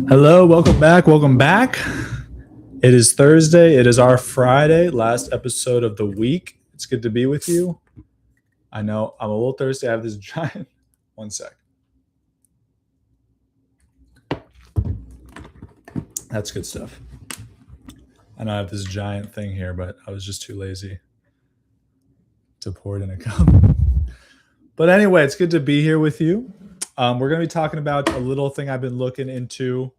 Hello, welcome back. Welcome back. It is Thursday. It is our Friday, last episode of the week. It's good to be with you. I know I'm a little thirsty. I have this giant. One sec. That's good stuff. I know I have this giant thing here, but I was just too lazy to pour it in a cup. But anyway, it's good to be here with you. We're going to be talking about a little thing I've been looking into.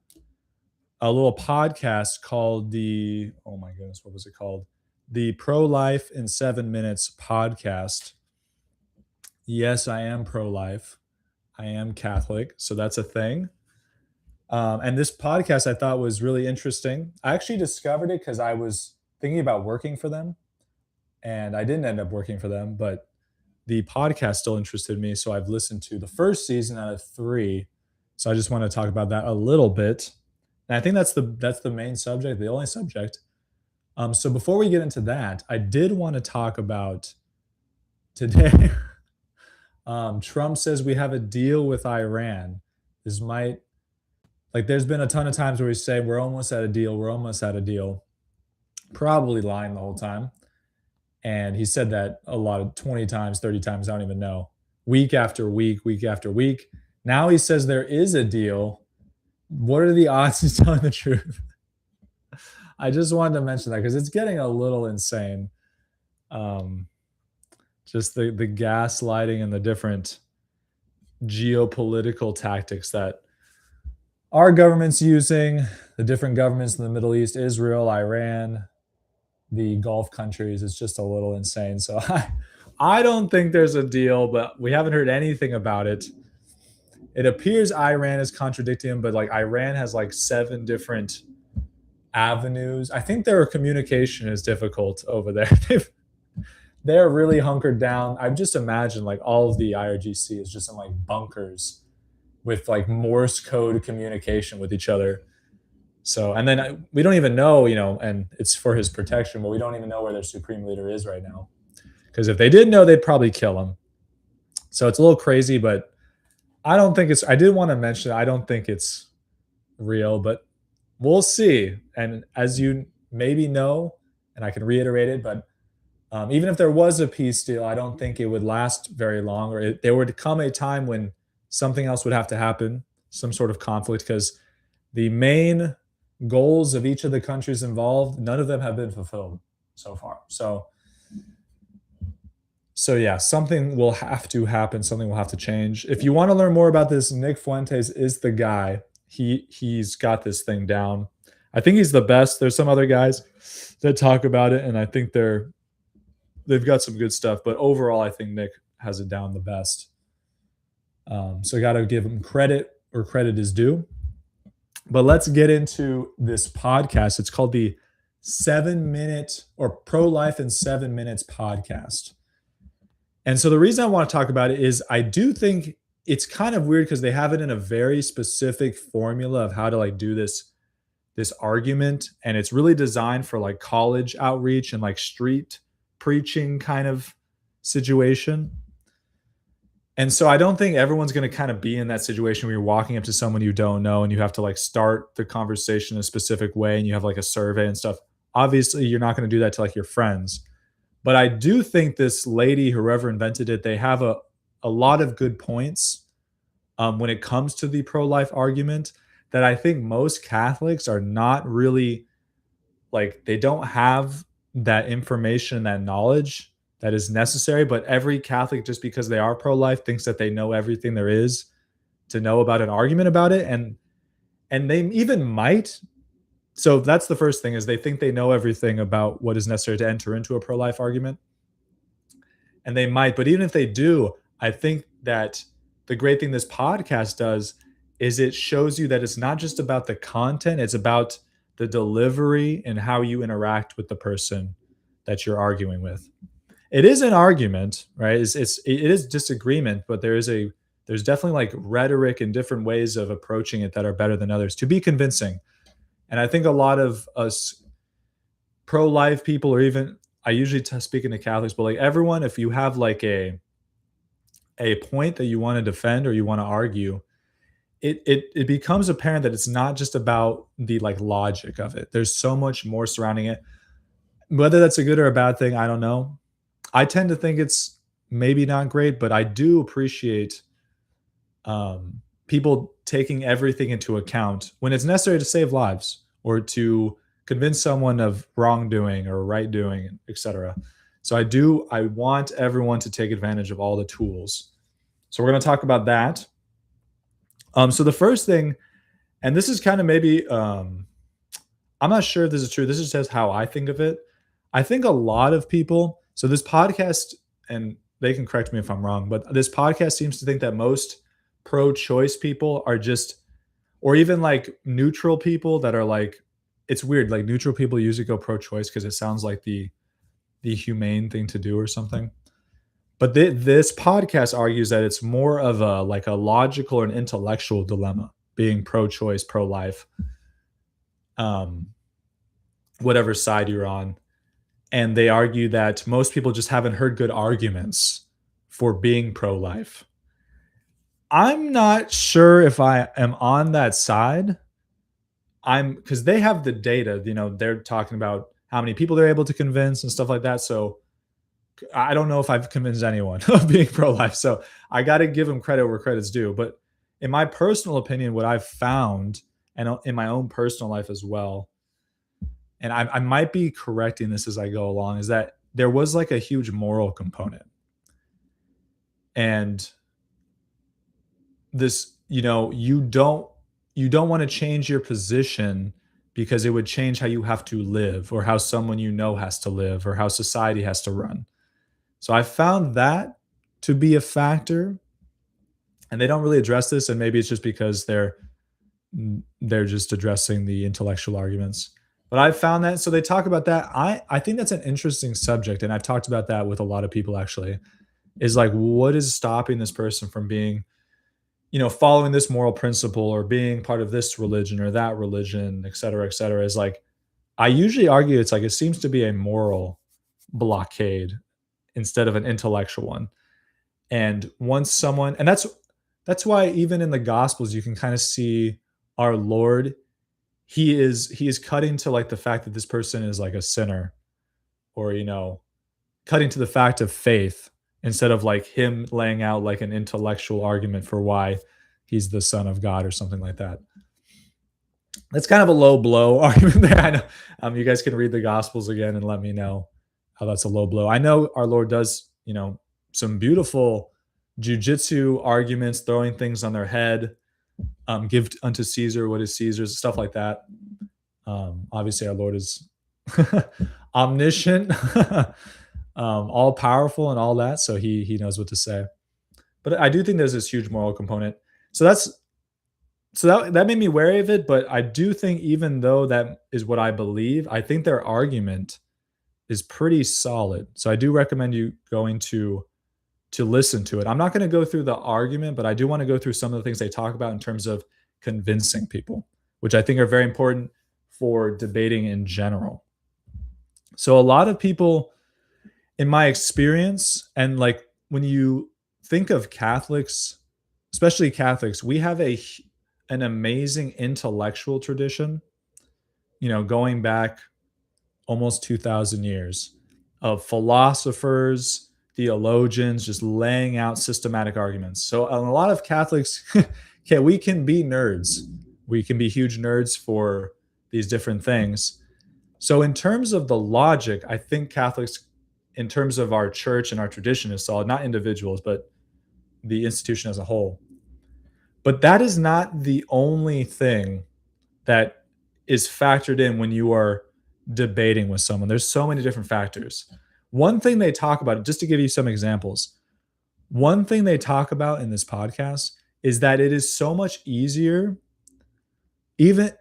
A little podcast called what was it called? The Pro-Life in 7 Minutes podcast. Yes, I am pro-life. I am Catholic, so that's a thing. And this podcast I thought was really interesting. I actually discovered it because I was thinking about working for them, and I didn't end up working for them, but the podcast still interested me, so I've listened to the first season out of 3. So I just want to talk about that a little bit. And I think that's the main subject, the only subject. So before we get into that, I did want to talk about today. Trump says we have a deal with Iran. There's been a ton of times where we say we're almost at a deal, we're almost at a deal. Probably lying the whole time. And he said that a lot of 20 times, 30 times, I don't even know. Week after week, week after week. Now he says there is a deal. What are the odds he's telling the truth? I just wanted to mention that because it's getting a little insane. Just the gaslighting and the different geopolitical tactics that our government's using, the different governments in the Middle East, Israel, Iran, the Gulf countries. It's just a little insane. So I don't think there's a deal, but we haven't heard anything about it. It appears Iran is contradicting him, but Iran has 7 different avenues. I think their communication is difficult over there. They're really hunkered down. I've just imagined all of the IRGC is just in bunkers with Morse code communication with each other. So, and then we don't even know, and it's for his protection, but we don't even know where their supreme leader is right now. Because if they did know, they'd probably kill him. So it's a little crazy, but I did want to mention, I don't think it's real, but we'll see. And as you maybe know, and I can reiterate it, but even if there was a peace deal, I don't think it would last very long, or there would come a time when something else would have to happen, some sort of conflict, because the main goals of each of the countries involved, none of them have been fulfilled so far. So yeah, something will have to happen. Something will have to change. If you want to learn more about this, Nick Fuentes is the guy. He's got this thing down. I think he's the best. There's some other guys that talk about it, and I think they've got some good stuff. But overall, I think Nick has it down the best. So I got to give him credit where credit is due. But let's get into this podcast. It's called the 7 Minute or Pro-Life in 7 Minutes podcast. And so the reason I want to talk about it is I do think it's kind of weird because they have it in a very specific formula of how to do this argument. And it's really designed for college outreach and street preaching kind of situation. And so I don't think everyone's going to kind of be in that situation where you're walking up to someone you don't know and you have to start the conversation in a specific way and you have a survey and stuff. Obviously, you're not going to do that to your friends. But I do think this lady, whoever invented it, they have a lot of good points when it comes to the pro-life argument that I think most Catholics are not really, they don't have that information, that knowledge that is necessary. But every Catholic, just because they are pro-life, thinks that they know everything there is to know about an argument about it. And they even might. So that's the first thing, is they think they know everything about what is necessary to enter into a pro-life argument. And they might, but even if they do, I think that the great thing this podcast does is it shows you that it's not just about the content, it's about the delivery and how you interact with the person that you're arguing with. It is an argument, right? It is disagreement, but there's definitely rhetoric and different ways of approaching it that are better than others to be convincing. And I think a lot of us pro-life people, or even I usually speaking to Catholics, but everyone, if you have a point that you want to defend or you want to argue, it becomes apparent that it's not just about the like logic of it. There's so much more surrounding it. Whether that's a good or a bad thing, I don't know. I tend to think it's maybe not great, but I do appreciate people taking everything into account when it's necessary to save lives or to convince someone of wrongdoing or right doing, etc. So I want everyone to take advantage of all the tools. So we're going to talk about that. So the first thing, and this is kind of maybe I'm not sure if this is true. This is just how I think of it. I think a lot of people, so this podcast, and they can correct me if I'm wrong, but this podcast seems to think that most pro choice people are just, or even like neutral people that are like, it's weird. Like neutral people usually go pro choice because it sounds like the humane thing to do or something. But this podcast argues that it's more of a like a logical or an intellectual dilemma being pro choice, pro life, um, whatever side you're on. And they argue that most people just haven't heard good arguments for being pro life. I'm not sure if I am on that side. I'm because they have the data, they're talking about how many people they're able to convince and stuff like that. So I don't know if I've convinced anyone of being pro life. So I got to give them credit where credit's due. But in my personal opinion, what I've found, and in my own personal life as well, and I might be correcting this as I go along, is that there was like a huge moral component. And this, you don't want to change your position because it would change how you have to live or how someone has to live or how society has to run. So I found that to be a factor, and they don't really address this, and maybe it's just because they're just addressing the intellectual arguments. But I found that, so they talk about that. I think that's an interesting subject, and I've talked about that with a lot of people actually. Is like, what is stopping this person from being, following this moral principle or being part of this religion or that religion, et cetera, et cetera, is like, I usually argue it's like it seems to be a moral blockade instead of an intellectual one. And once someone, and that's why even in the gospels you can kind of see our Lord, he is cutting to like the fact that this person is like a sinner, or cutting to the fact of faith instead of like him laying out like an intellectual argument for why he's the son of God or something like that. That's kind of a low blow argument there. I know you guys can read the gospels again and let me know how that's a low blow. I know our Lord does, some beautiful jujitsu arguments, throwing things on their head, give unto Caesar what is Caesar's, stuff like that. Obviously, our Lord is omniscient, all powerful, and all that, so he knows what to say. But I do think there's this huge moral component. So that made me wary of it. But I do think, even though that is what I believe, I think their argument is pretty solid. So I do recommend you going to listen to it. I'm not going to go through the argument, but I do want to go through some of the things they talk about in terms of convincing people, which I think are very important for debating in general. So a lot of people, in my experience, and like when you think of Catholics, especially Catholics, we have an amazing intellectual tradition, going back almost 2,000 years of philosophers, theologians just laying out systematic arguments. So a lot of Catholics, we can be nerds. We can be huge nerds for these different things. So in terms of the logic, I think Catholics, in terms of our church and our tradition, is solid, not individuals, but the institution as a whole. But that is not the only thing that is factored in when you are debating with someone. There's so many different factors. One thing they talk about, just to give you some examples, one thing they talk about in this podcast is that it is so much easier, even,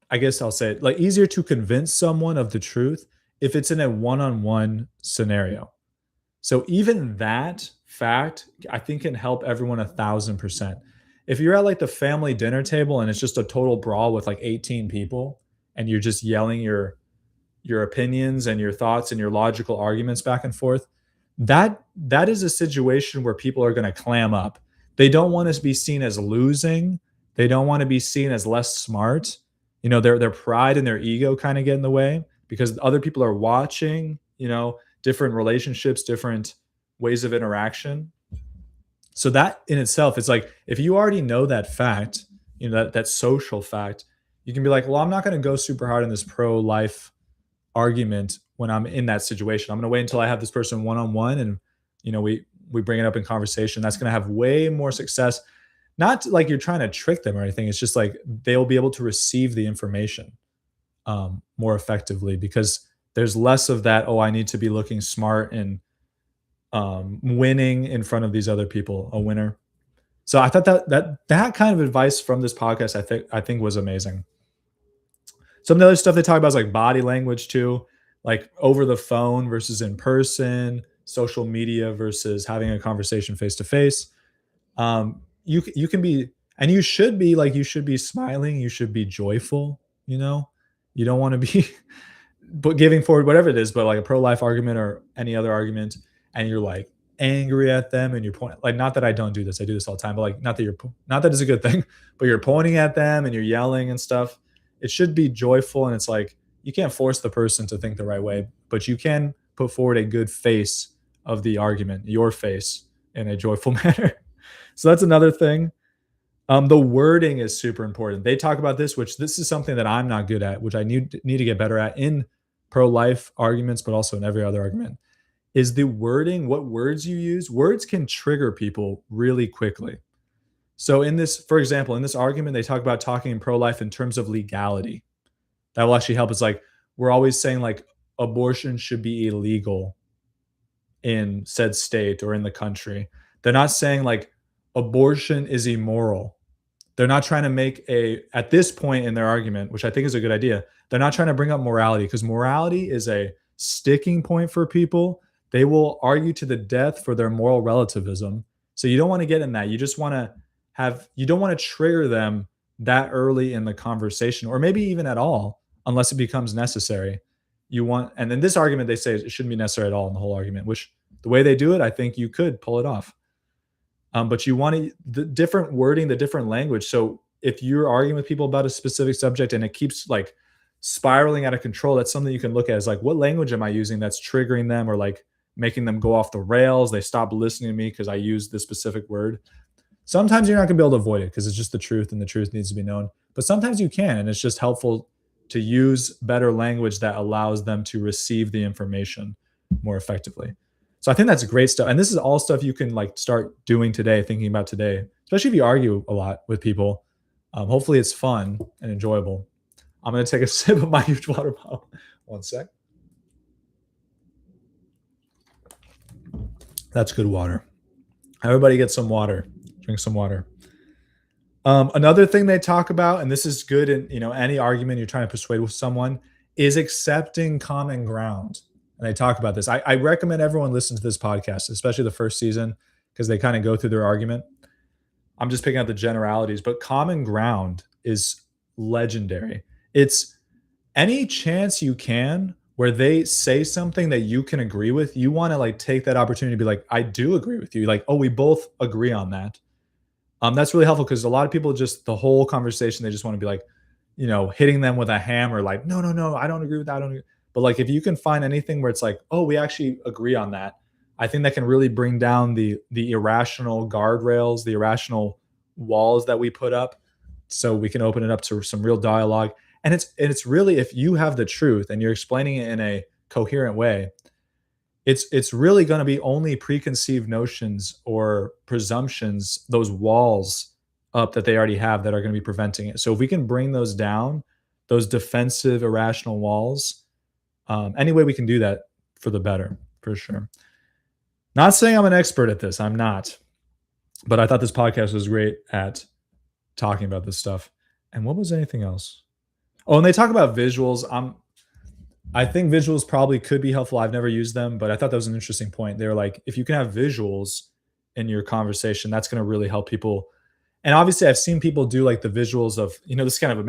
I guess I'll say it, like easier to convince someone of the truth if it's in a one-on-one scenario. So even that fact, I think, can help everyone 1,000%. If you're at like the family dinner table and it's just a total brawl with like 18 people and you're just yelling your opinions and your thoughts and your logical arguments back and forth, that is a situation where people are going to clam up. They don't want to be seen as losing. They don't want to be seen as less smart. Their pride and their ego kind of get in the way because other people are watching, different relationships, different ways of interaction. So that in itself, it's like if you already know that fact, that social fact, you can be like, well, I'm not going to go super hard in this pro-life argument when I'm in that situation. I'm going to wait until I have this person one on one, and we bring it up in conversation. That's going to have way more success. Not like you're trying to trick them or anything. It's just like they'll be able to receive the information more effectively because there's less of that. Oh, I need to be looking smart and winning in front of these other people, a winner. So I thought that kind of advice from this podcast, I think was amazing. Some of the other stuff they talk about is like body language too, like over the phone versus in person, social media versus having a conversation face to face. You can be, and you should be smiling, you should be joyful. You don't want to be but giving forward whatever it is, but like a pro-life argument or any other argument, and you're like angry at them and you're pointing, like, not that I don't do this, I do this all the time, but like not that it's a good thing, but you're pointing at them and you're yelling and stuff. It should be joyful, and it's like you can't force the person to think the right way, but you can put forward a good face of the argument, your face, in a joyful manner. So that's another thing. The wording is super important. They talk about this, which this is something that I'm not good at, which I need to get better at in pro-life arguments, but also in every other argument, is the wording, what words you use. Words can trigger people really quickly. So for example, in this argument, they talk about talking in pro-life in terms of legality. That will actually help. It's like, we're always saying like abortion should be illegal in said state or in the country. They're not saying like abortion is immoral. They're not trying to at this point in their argument, which I think is a good idea, they're not trying to bring up morality, because morality is a sticking point for people. They will argue to the death for their moral relativism. So you don't want to get in that. You just want to you don't want to trigger them that early in the conversation, or maybe even at all, unless it becomes necessary. And in this argument, they say it shouldn't be necessary at all in the whole argument, which the way they do it, I think you could pull it off. But you want the different wording, the different language. So if you're arguing with people about a specific subject and it keeps like spiraling out of control, that's something you can look at, is like, what language am I using that's triggering them or like making them go off the rails? They stop listening to me because I use this specific word. Sometimes you're not going to be able to avoid it because it's just the truth, and the truth needs to be known. But sometimes you can, and it's just helpful to use better language that allows them to receive the information more effectively. So I think that's great stuff. And this is all stuff you can like start doing today, thinking about today, especially if you argue a lot with people. Hopefully it's fun and enjoyable. I'm going to take a sip of my huge water bottle. One sec. That's good water. Everybody get some water. Drink some water. Another thing they talk about, and this is good in any argument you're trying to persuade with someone, is accepting common ground. And they talk about this. I recommend everyone listen to this podcast, especially the first season, because they kind of go through their argument. I'm just picking out the generalities, but common ground is legendary. It's any chance you can where they say something that you can agree with, you want to like take that opportunity to be like, I do agree with you. Like, oh, we both agree on that. That's really helpful, because a lot of people just, the whole conversation, they just want to be like, hitting them with a hammer, like, no, I don't agree with that. I don't agree. But like, if you can find anything where it's like, oh, we actually agree on that, I think that can really bring down the irrational guardrails, the irrational walls that we put up, so we can open it up to some real dialogue. And it's really, if you have the truth and you're explaining it in a coherent way, it's really going to be only preconceived notions or presumptions, those walls up that they already have, that are going to be preventing it. So if we can bring those down, those defensive, irrational walls, any way we can do that, for the better, for sure. Not saying I'm an expert at this. I'm not. But I thought this podcast was great at talking about this stuff. And what was anything else? Oh, and they talk about visuals. I think visuals probably could be helpful. I've never used them, but I thought that was an interesting point. They were like, if you can have visuals in your conversation, that's going to really help people. And obviously, I've seen people do like the visuals of, this is kind of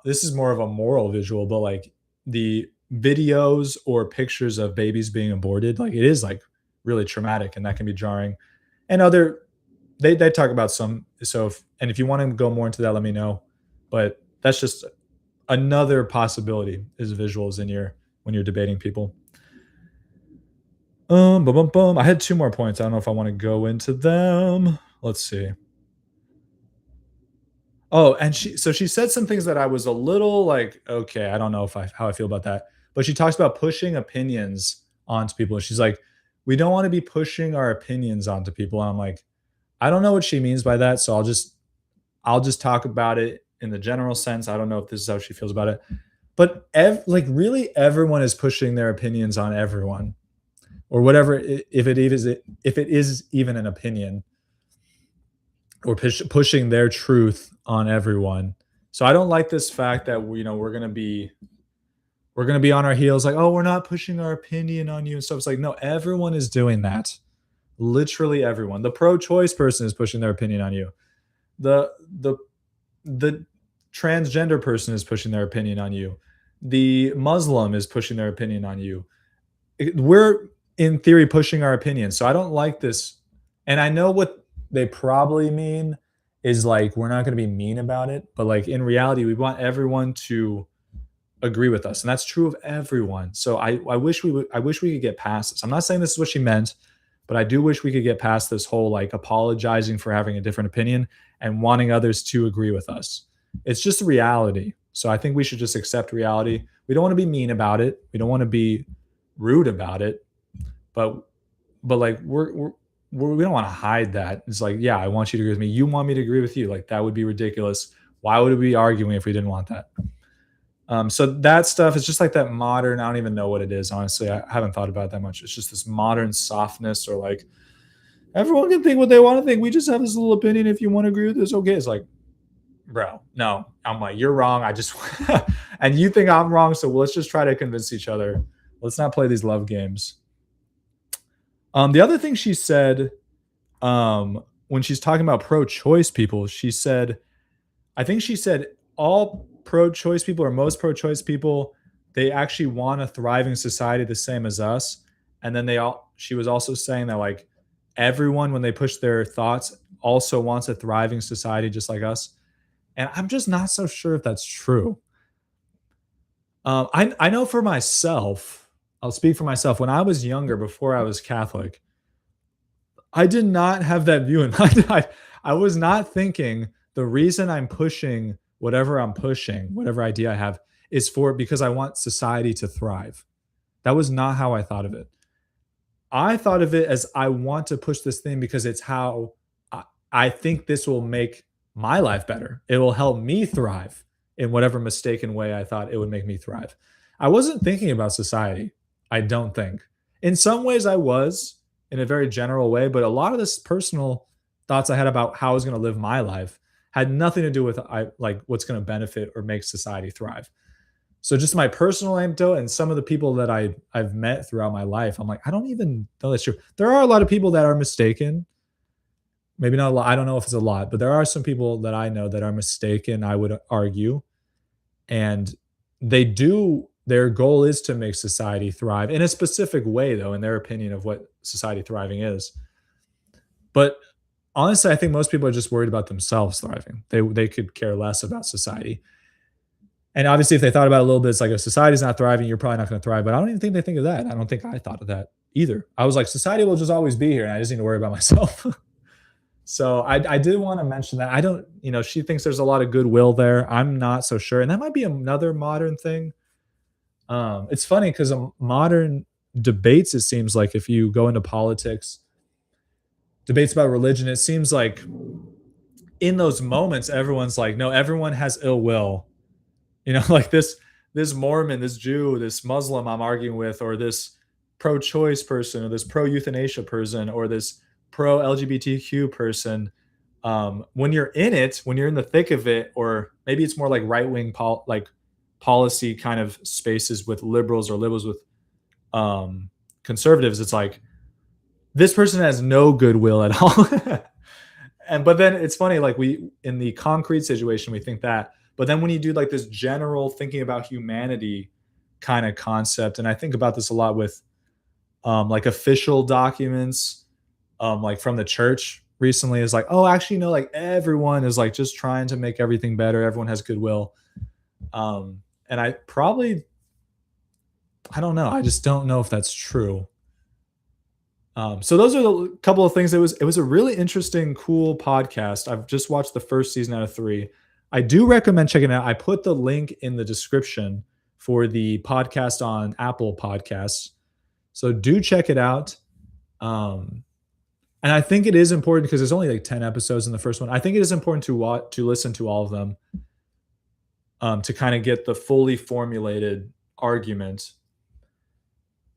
this is more of a moral visual, but like the videos or pictures of babies being aborted, like it is like really traumatic, and that can be jarring. And other they talk about some. So if you want to go more into that, let me know. But that's just another possibility is visuals in your when you're debating people. Bum, bum, bum. I had two more points. I don't know if I want to go into them. Let's see. Oh, and she said some things that I was a little like, okay, I don't know if I how I feel about that. But she talks about pushing opinions onto people. She's like, we don't want to be pushing our opinions onto people. And I'm like, I don't know what she means by that. So I'll just talk about it in the general sense. I don't know if this is how she feels about it. But like really everyone is pushing their opinions on everyone or whatever if it is even an opinion or pushing their truth on everyone. So I don't like this fact that we're gonna be on our heels like, oh, we're not pushing our opinion on you and stuff. It's like, no, everyone is doing that. Literally everyone. The pro-choice person is pushing their opinion on you. The the the transgender person is pushing their opinion on you. The Muslim is pushing their opinion on you. We're in theory pushing our opinion. So I don't like this. And I know what they probably mean is like we're not going to be mean about it, but like in reality, we want everyone to agree with us, and that's true of everyone. So I wish we could get past this. I'm not saying this is what she meant, but I do wish we could get past this whole like apologizing for having a different opinion and wanting others to agree with us. It's just reality. So I think we should just accept reality. We don't want to be mean about it. We don't want to be rude about it, but like we don't want to hide that. It's like, yeah, I want you to agree with me. You want me to agree with you. Like that would be ridiculous. Why would we be arguing if we didn't want that? So that stuff is just like that modern. I don't even know what it is. Honestly, I haven't thought about it that much. It's just this modern softness, or like everyone can think what they want to think. We just have this little opinion. If you want to agree with this, okay. It's like, bro, no. I'm like, you're wrong. I just and you think I'm wrong. So let's just try to convince each other. Let's not play these love games. The other thing she said, when she's talking about pro-choice people, she said, I think she said all pro-choice people or most pro-choice people, they actually want a thriving society the same as us. And then she was also saying that like everyone, when they push their thoughts, also wants a thriving society just like us. And I'm just not so sure if that's true. I know for myself, I'll speak for myself. When I was younger, before I was Catholic, I did not have that view in mind. I was not thinking the reason I'm pushing whatever I'm pushing, whatever idea I have, is for because I want society to thrive. That was not how I thought of it. I thought of it as I want to push this thing because it's how I think this will make my life better. It will help me thrive in whatever mistaken way I thought it would make me thrive. I wasn't thinking about society. I don't think. In some ways, I was in a very general way, but a lot of this personal thoughts I had about how I was going to live my life had nothing to do with like what's going to benefit or make society thrive. So just my personal anecdote and some of the people that I've met throughout my life, I'm like, I don't even know that's true. There are a lot of people that are mistaken. Maybe not a lot. I don't know if it's a lot, but there are some people that I know that are mistaken, I would argue. And their goal is to make society thrive in a specific way, though, in their opinion of what society thriving is. But honestly, I think most people are just worried about themselves thriving. They could care less about society. And obviously, if they thought about it a little bit, it's like if society's not thriving, you're probably not going to thrive. But I don't even think they think of that. I don't think I thought of that either. I was like, society will just always be here, and I just need to worry about myself. So I did want to mention that. I don't, she thinks there's a lot of goodwill there. I'm not so sure. And that might be another modern thing. It's funny because modern debates, it seems like if you go into politics, debates about religion, it seems like in those moments, everyone's like, no, everyone has ill will. Like this Mormon, this Jew, this Muslim I'm arguing with, or this pro-choice person, or this pro-euthanasia person, or this pro-LGBTQ person. When you're in it, when you're in the thick of it, or maybe it's more like right-wing like policy kind of spaces with liberals or liberals with conservatives, it's like this person has no goodwill at all. But then it's funny, like we in the concrete situation we think that, but then when you do like this general thinking about humanity kind of concept, and I think about this a lot with like official documents, like from the church, recently is like, oh, actually, no, like everyone is like just trying to make everything better. Everyone has goodwill. And I don't know. I just don't know if that's true. So those are the couple of things. It was a really interesting, cool podcast. I've just watched the first season out of 3. I do recommend checking it out. I put the link in the description for the podcast on Apple Podcasts. So do check it out. Um, and I think it is important because there's only like 10 episodes in the first one. I think it is important to listen to all of them to kind of get the fully formulated argument.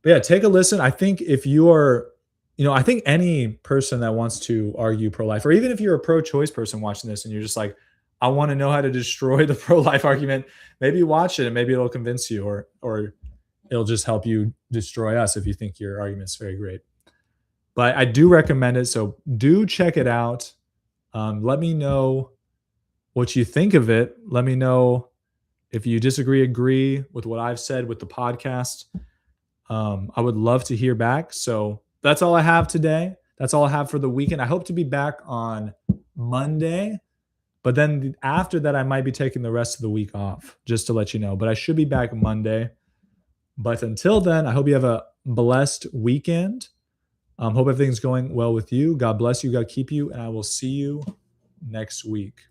But yeah, take a listen. I think if you are, I think any person that wants to argue pro-life, or even if you're a pro-choice person watching this and you're just like, I want to know how to destroy the pro-life argument, maybe watch it and maybe it'll convince you, or it'll just help you destroy us if you think your argument's very great. But I do recommend it, so do check it out. Let me know what you think of it. Let me know if you agree with what I've said with the podcast. I would love to hear back. So that's all I have today. That's all I have for the weekend. I hope to be back on Monday, but then after that, I might be taking the rest of the week off, just to let you know. But I should be back Monday. But until then, I hope you have a blessed weekend. Hope everything's going well with you. God bless you. God keep you. And I will see you next week.